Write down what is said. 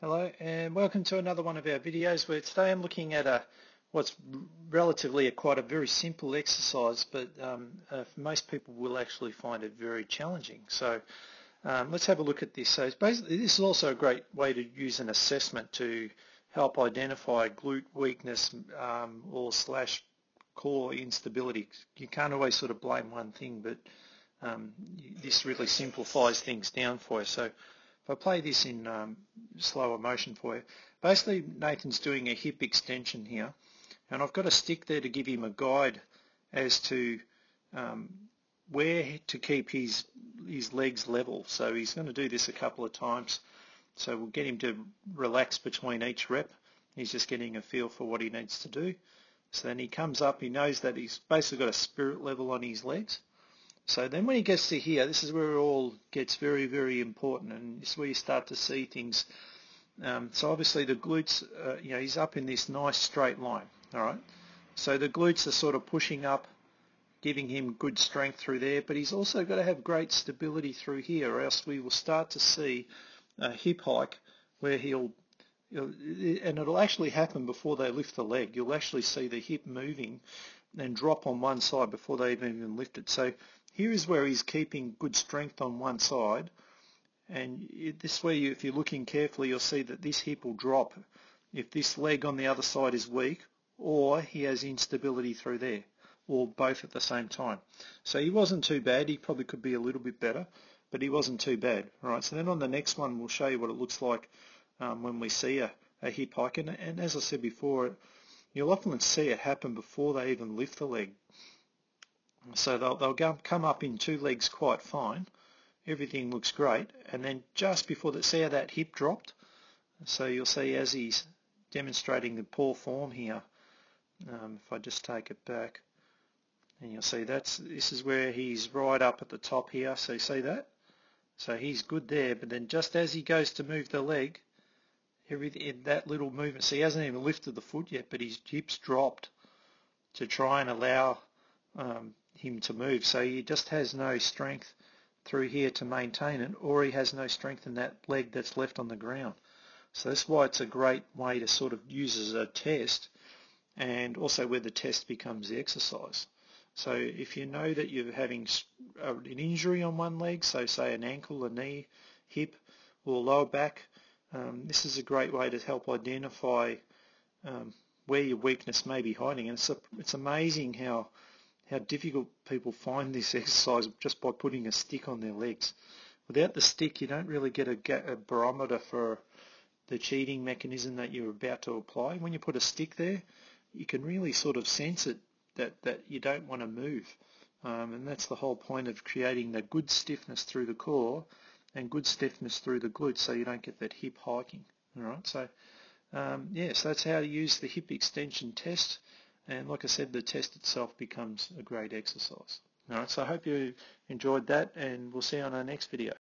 Hello and welcome to another one of our videos where today I'm looking at what's relatively quite a very simple exercise, but for most people will actually find it very challenging. So let's have a look at this. So basically this is also a great way to use an assessment to help identify glute weakness or slash core instability. You can't always sort of blame one thing, but this really simplifies things down for you. So if I play this in slower motion for you, basically Nathan's doing a hip extension here, and I've got a stick there to give him a guide as to where to keep his legs level. So he's going to do this a couple of times. So we'll get him to relax between each rep. He's just getting a feel for what he needs to do. So then he comes up, he knows that he's basically got a spirit level on his legs. So then when he gets to here, this is where it all gets very, very important, and this is where you start to see things. So obviously the glutes, he's up in this nice straight line, all right? So the glutes are sort of pushing up, giving him good strength through there, but he's also got to have great stability through here, or else we will start to see a hip hike where and it'll actually happen before they lift the leg. You'll actually see the hip moving and drop on one side before they even lift it. So here is where he's keeping good strength on one side, and this way, if you're looking carefully, you'll see that this hip will drop if this leg on the other side is weak, or he has instability through there, or both at the same time. So he wasn't too bad. He probably could be a little bit better, but he wasn't too bad. All right. So then on the next one, we'll show you what it looks like when we see a hip hike, and as I said before, you'll often see it happen before they even lift the leg. So they'll come up in two legs quite fine. Everything looks great, and then just before that, see how that hip dropped? So you'll see as he's demonstrating the poor form here, if I just take it back, and you'll see this is where he's right up at the top here. So you see that? So he's good there, but then just as he goes to move the leg, in that little movement, see, he hasn't even lifted the foot yet, but his hip's dropped to try and allow him to move. So he just has no strength through here to maintain it, or he has no strength in that leg that's left on the ground. So that's why it's a great way to sort of use as a test, and also where the test becomes the exercise. So if you know that you're having an injury on one leg, so say an ankle, a knee, hip, or lower back, this is a great way to help identify where your weakness may be hiding. And it's amazing how difficult people find this exercise just by putting a stick on their legs. Without the stick, you don't really get a barometer for the cheating mechanism that you're about to apply. When you put a stick there, you can really sort of sense it that you don't want to move. And that's the whole point of creating the good stiffness through the core and good stiffness through the glutes, so you don't get that hip hiking. All right, so so that's how to use the hip extension test. And like I said, the test itself becomes a great exercise. All right, so I hope you enjoyed that, and we'll see you on our next video.